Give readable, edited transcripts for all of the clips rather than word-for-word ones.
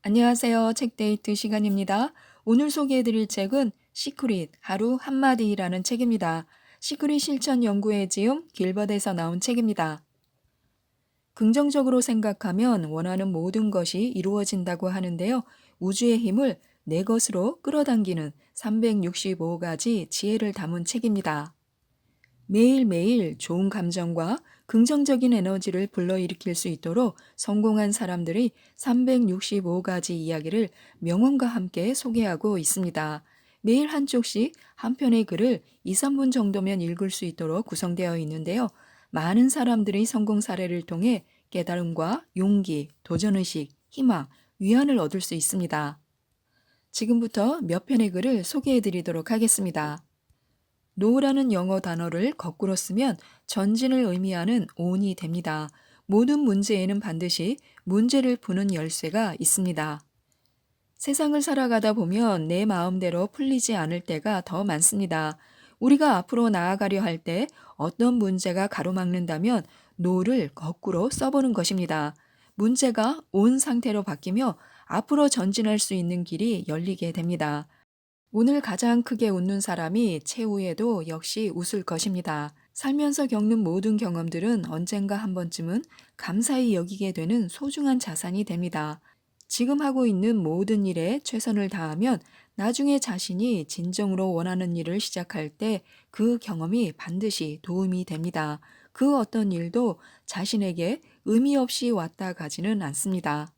안녕하세요. 책데이트 시간입니다. 오늘 소개해드릴 책은 시크릿 하루 한마디라는 책입니다. 시크릿 실천 연구에 지음 길버드에서 나온 책입니다. 긍정적으로 생각하면 원하는 모든 것이 이루어진다고 하는데요. 우주의 힘을 내 것으로 끌어당기는 365가지 지혜를 담은 책입니다. 매일매일 좋은 감정과 긍정적인 에너지를 불러일으킬 수 있도록 성공한 사람들의 365가지 이야기를 명언과 함께 소개하고 있습니다. 매일 한 쪽씩 한 편의 글을 2, 3분 정도면 읽을 수 있도록 구성되어 있는데요. 많은 사람들의 성공 사례를 통해 깨달음과 용기, 도전의식, 희망, 위안을 얻을 수 있습니다. 지금부터 몇 편의 글을 소개해 드리도록 하겠습니다. no라는 영어 단어를 거꾸로 쓰면 전진을 의미하는 on이 됩니다. 모든 문제에는 반드시 문제를 푸는 열쇠가 있습니다. 세상을 살아가다 보면 내 마음대로 풀리지 않을 때가 더 많습니다. 우리가 앞으로 나아가려 할 때 어떤 문제가 가로막는다면 no를 거꾸로 써보는 것입니다. 문제가 on 상태로 바뀌며 앞으로 전진할 수 있는 길이 열리게 됩니다. 오늘 가장 크게 웃는 사람이 최후에도 역시 웃을 것입니다. 살면서 겪는 모든 경험들은 언젠가 한 번쯤은 감사히 여기게 되는 소중한 자산이 됩니다. 지금 하고 있는 모든 일에 최선을 다하면 나중에 자신이 진정으로 원하는 일을 시작할 때 그 경험이 반드시 도움이 됩니다. 그 어떤 일도 자신에게 의미 없이 왔다 가지는 않습니다.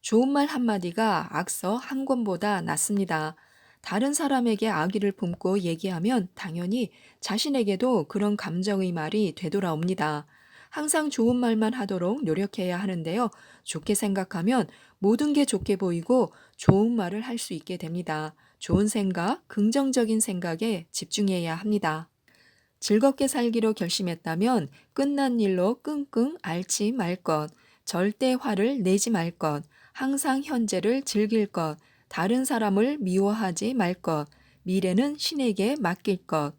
좋은 말 한마디가 악서 한 권보다 낫습니다. 다른 사람에게 악의를 품고 얘기하면 당연히 자신에게도 그런 감정의 말이 되돌아옵니다. 항상 좋은 말만 하도록 노력해야 하는데요. 좋게 생각하면 모든 게 좋게 보이고 좋은 말을 할 수 있게 됩니다. 좋은 생각, 긍정적인 생각에 집중해야 합니다. 즐겁게 살기로 결심했다면 끝난 일로 끙끙 앓지 말 것, 절대 화를 내지 말 것, 항상 현재를 즐길 것, 다른 사람을 미워하지 말 것, 미래는 신에게 맡길 것.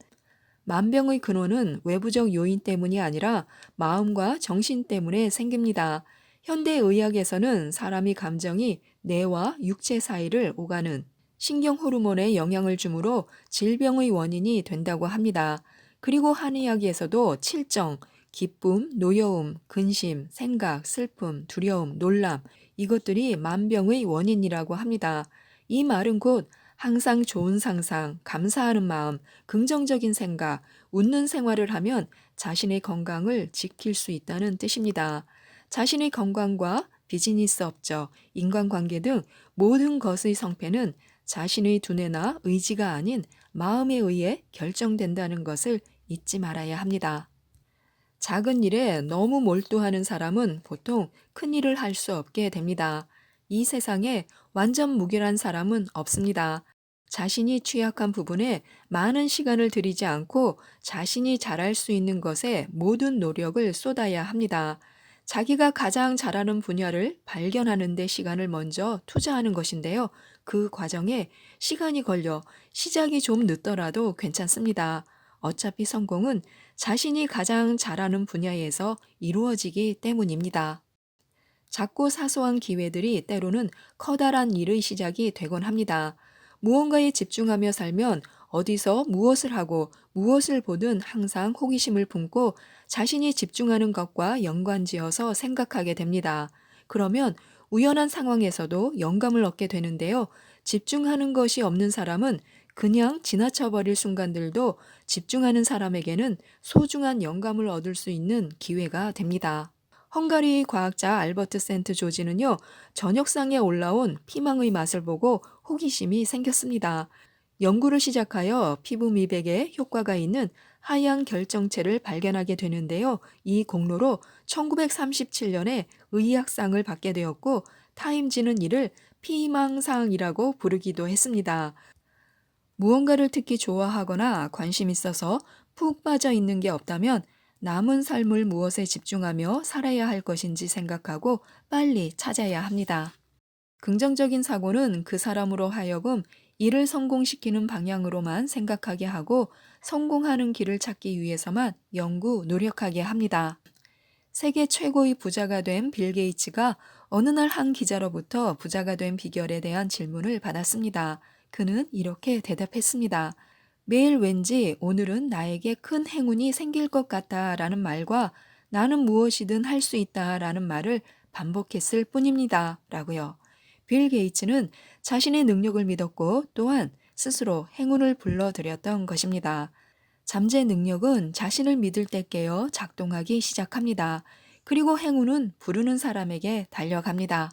만병의 근원은 외부적 요인 때문이 아니라 마음과 정신 때문에 생깁니다. 현대의학에서는 사람의 감정이 뇌와 육체 사이를 오가는 신경 호르몬에 영향을 주므로 질병의 원인이 된다고 합니다. 그리고 한의학에서도 칠정, 기쁨, 노여움, 근심, 생각, 슬픔, 두려움, 놀람, 이것들이 만병의 원인이라고 합니다. 이 말은 곧 항상 좋은 상상, 감사하는 마음, 긍정적인 생각, 웃는 생활을 하면 자신의 건강을 지킬 수 있다는 뜻입니다. 자신의 건강과 비즈니스 업적, 인간관계 등 모든 것의 성패는 자신의 두뇌나 의지가 아닌 마음에 의해 결정된다는 것을 잊지 말아야 합니다. 작은 일에 너무 몰두하는 사람은 보통 큰 일을 할 수 없게 됩니다. 이 세상에 완전 무결한 사람은 없습니다. 자신이 취약한 부분에 많은 시간을 들이지 않고 자신이 잘할 수 있는 것에 모든 노력을 쏟아야 합니다. 자기가 가장 잘하는 분야를 발견하는 데 시간을 먼저 투자하는 것인데요. 그 과정에 시간이 걸려 시작이 좀 늦더라도 괜찮습니다. 어차피 성공은 자신이 가장 잘하는 분야에서 이루어지기 때문입니다. 작고 사소한 기회들이 때로는 커다란 일의 시작이 되곤 합니다. 무언가에 집중하며 살면 어디서 무엇을 하고 무엇을 보든 항상 호기심을 품고 자신이 집중하는 것과 연관지어서 생각하게 됩니다. 그러면 우연한 상황에서도 영감을 얻게 되는데요. 집중하는 것이 없는 사람은 그냥 지나쳐버릴 순간들도 집중하는 사람에게는 소중한 영감을 얻을 수 있는 기회가 됩니다. 헝가리 과학자 알버트 센트 조지는요, 저녁상에 올라온 피망의 맛을 보고 호기심이 생겼습니다. 연구를 시작하여 피부 미백에 효과가 있는 하얀 결정체를 발견하게 되는데요. 이 공로로 1937년에 의학상을 받게 되었고, 타임지는 이를 피망상이라고 부르기도 했습니다. 무언가를 특히 좋아하거나 관심 있어서 푹 빠져 있는 게 없다면 남은 삶을 무엇에 집중하며 살아야 할 것인지 생각하고 빨리 찾아야 합니다. 긍정적인 사고는 그 사람으로 하여금 일을 성공시키는 방향으로만 생각하게 하고 성공하는 길을 찾기 위해서만 연구, 노력하게 합니다. 세계 최고의 부자가 된 빌 게이츠가 어느 날 한 기자로부터 부자가 된 비결에 대한 질문을 받았습니다. 그는 이렇게 대답했습니다. 매일 왠지 오늘은 나에게 큰 행운이 생길 것 같아 라는 말과 나는 무엇이든 할 수 있다 라는 말을 반복했을 뿐입니다. 라고요. 빌 게이츠는 자신의 능력을 믿었고 또한 스스로 행운을 불러들였던 것입니다. 잠재 능력은 자신을 믿을 때 깨어 작동하기 시작합니다. 그리고 행운은 부르는 사람에게 달려갑니다.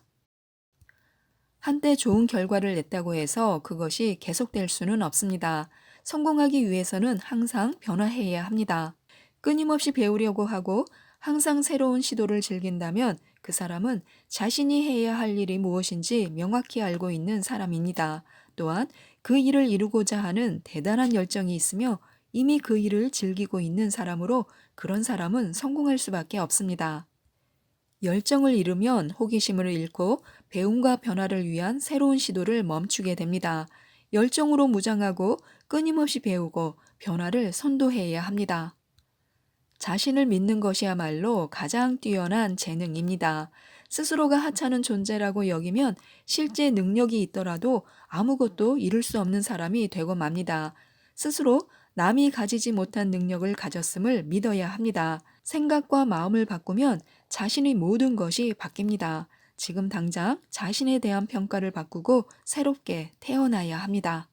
한때 좋은 결과를 냈다고 해서 그것이 계속될 수는 없습니다. 성공하기 위해서는 항상 변화해야 합니다. 끊임없이 배우려고 하고 항상 새로운 시도를 즐긴다면 그 사람은 자신이 해야 할 일이 무엇인지 명확히 알고 있는 사람입니다. 또한 그 일을 이루고자 하는 대단한 열정이 있으며 이미 그 일을 즐기고 있는 사람으로 그런 사람은 성공할 수밖에 없습니다. 열정을 잃으면 호기심을 잃고 배움과 변화를 위한 새로운 시도를 멈추게 됩니다. 열정으로 무장하고 끊임없이 배우고 변화를 선도해야 합니다. 자신을 믿는 것이야말로 가장 뛰어난 재능입니다. 스스로가 하찮은 존재라고 여기면 실제 능력이 있더라도 아무것도 이룰 수 없는 사람이 되고 맙니다. 스스로 남이 가지지 못한 능력을 가졌음을 믿어야 합니다. 생각과 마음을 바꾸면 자신의 모든 것이 바뀝니다. 지금 당장 자신에 대한 평가를 바꾸고 새롭게 태어나야 합니다.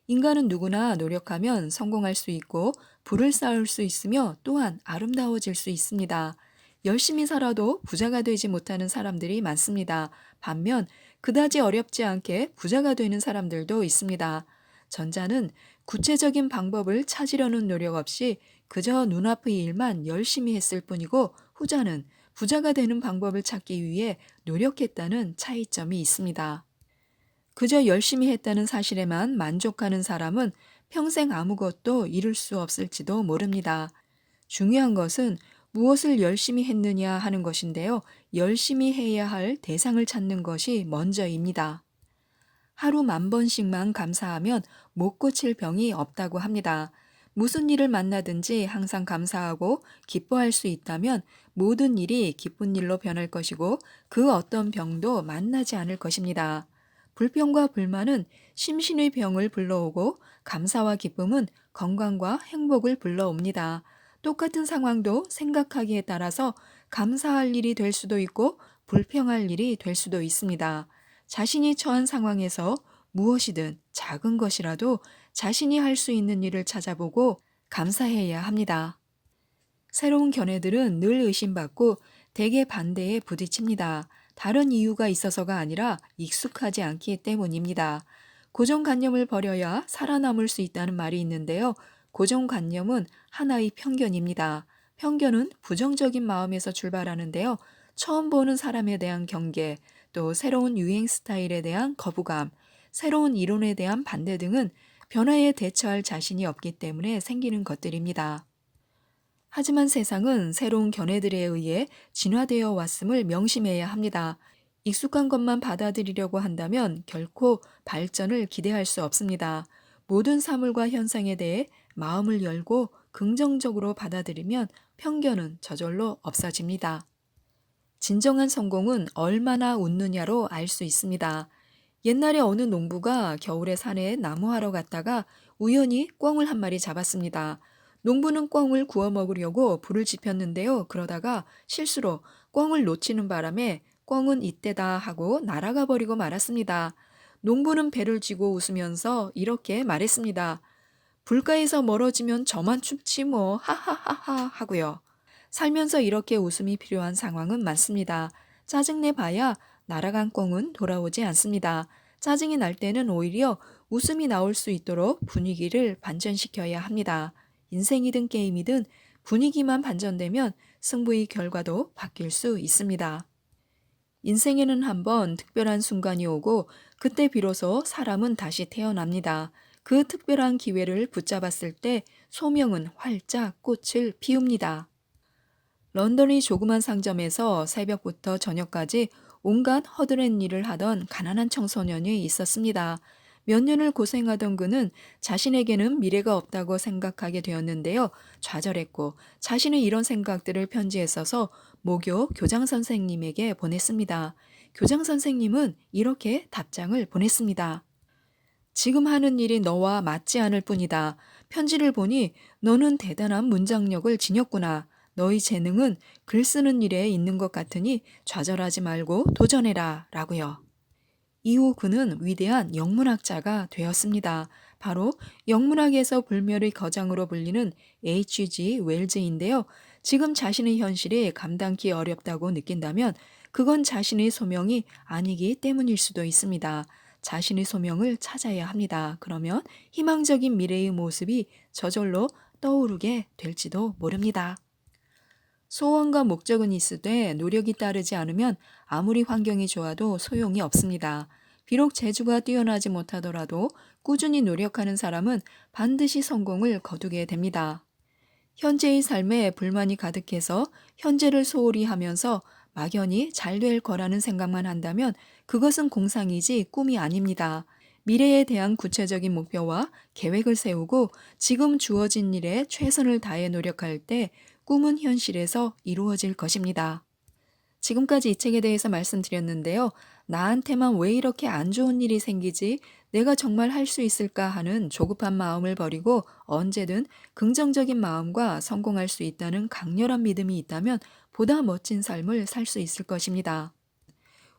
인간은 누구나 노력하면 성공할 수 있고 부를 쌓을 수 있으며 또한 아름다워질 수 있습니다. 열심히 살아도 부자가 되지 못하는 사람들이 많습니다. 반면 그다지 어렵지 않게 부자가 되는 사람들도 있습니다. 전자는 구체적인 방법을 찾으려는 노력 없이 그저 눈앞의 일만 열심히 했을 뿐이고 후자는 부자가 되는 방법을 찾기 위해 노력했다는 차이점이 있습니다. 그저 열심히 했다는 사실에만 만족하는 사람은 평생 아무것도 이룰 수 없을지도 모릅니다. 중요한 것은 무엇을 열심히 했느냐 하는 것인데요. 열심히 해야 할 대상을 찾는 것이 먼저입니다. 하루 10,000번씩만 감사하면 못 고칠 병이 없다고 합니다. 무슨 일을 만나든지 항상 감사하고 기뻐할 수 있다면 모든 일이 기쁜 일로 변할 것이고 그 어떤 병도 만나지 않을 것입니다. 불평과 불만은 심신의 병을 불러오고 감사와 기쁨은 건강과 행복을 불러옵니다. 똑같은 상황도 생각하기에 따라서 감사할 일이 될 수도 있고 불평할 일이 될 수도 있습니다. 자신이 처한 상황에서 무엇이든 작은 것이라도 자신이 할 수 있는 일을 찾아보고 감사해야 합니다. 새로운 견해들은 늘 의심받고 대개 반대에 부딪힙니다. 다른 이유가 있어서가 아니라 익숙하지 않기 때문입니다. 고정관념을 버려야 살아남을 수 있다는 말이 있는데요. 고정관념은 하나의 편견입니다. 편견은 부정적인 마음에서 출발하는데요. 처음 보는 사람에 대한 경계, 또 새로운 유행 스타일에 대한 거부감, 새로운 이론에 대한 반대 등은 변화에 대처할 자신이 없기 때문에 생기는 것들입니다. 하지만 세상은 새로운 견해들에 의해 진화되어 왔음을 명심해야 합니다. 익숙한 것만 받아들이려고 한다면 결코 발전을 기대할 수 없습니다. 모든 사물과 현상에 대해 마음을 열고 긍정적으로 받아들이면 편견은 저절로 없어집니다. 진정한 성공은 얼마나 웃느냐로 알 수 있습니다. 옛날에 어느 농부가 겨울에 산에 나무하러 갔다가 우연히 꿩을 한 마리 잡았습니다. 농부는 꿩을 구워 먹으려고 불을 지폈는데요. 그러다가 실수로 꿩을 놓치는 바람에 꿩은 이때다 하고 날아가 버리고 말았습니다. 농부는 배를 쥐고 웃으면서 이렇게 말했습니다. 불가에서 멀어지면 저만 춥지 뭐 하하하하 하고요. 살면서 이렇게 웃음이 필요한 상황은 많습니다. 짜증내 봐야 날아간 꿩은 돌아오지 않습니다. 짜증이 날 때는 오히려 웃음이 나올 수 있도록 분위기를 반전시켜야 합니다. 인생이든 게임이든 분위기만 반전되면 승부의 결과도 바뀔 수 있습니다. 인생에는 한번 특별한 순간이 오고 그때 비로소 사람은 다시 태어납니다. 그 특별한 기회를 붙잡았을 때 소명은 활짝 꽃을 피웁니다. 런던의 조그만 상점에서 새벽부터 저녁까지 온갖 허드렛 일을 하던 가난한 청소년이 있었습니다. 몇 년을 고생하던 그는 자신에게는 미래가 없다고 생각하게 되었는데요. 좌절했고 자신의 이런 생각들을 편지에 써서 모교 교장 선생님에게 보냈습니다. 교장 선생님은 이렇게 답장을 보냈습니다. 지금 하는 일이 너와 맞지 않을 뿐이다. 편지를 보니 너는 대단한 문장력을 지녔구나. 너의 재능은 글 쓰는 일에 있는 것 같으니 좌절하지 말고 도전해라. 라고요. 이후 그는 위대한 영문학자가 되었습니다. 바로 영문학에서 불멸의 거장으로 불리는 H.G. 웰즈인데요. 지금 자신의 현실이 감당기 어렵다고 느낀다면 그건 자신의 소명이 아니기 때문일 수도 있습니다. 자신의 소명을 찾아야 합니다. 그러면 희망적인 미래의 모습이 저절로 떠오르게 될지도 모릅니다. 소원과 목적은 있으되 노력이 따르지 않으면 아무리 환경이 좋아도 소용이 없습니다. 비록 재주가 뛰어나지 못하더라도 꾸준히 노력하는 사람은 반드시 성공을 거두게 됩니다. 현재의 삶에 불만이 가득해서 현재를 소홀히 하면서 막연히 잘 될 거라는 생각만 한다면 그것은 공상이지 꿈이 아닙니다. 미래에 대한 구체적인 목표와 계획을 세우고 지금 주어진 일에 최선을 다해 노력할 때 꿈은 현실에서 이루어질 것입니다. 지금까지 이 책에 대해서 말씀드렸는데요. 나한테만 왜 이렇게 안 좋은 일이 생기지? 내가 정말 할 수 있을까 하는 조급한 마음을 버리고 언제든 긍정적인 마음과 성공할 수 있다는 강렬한 믿음이 있다면 보다 멋진 삶을 살 수 있을 것입니다.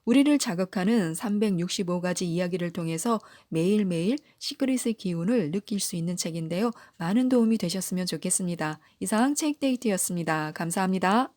우리를 자극하는 365가지 이야기를 통해서 매일매일 시크릿의 기운을 느낄 수 있는 책인데요. 많은 도움이 되셨으면 좋겠습니다. 이상 책데이트였습니다. 감사합니다.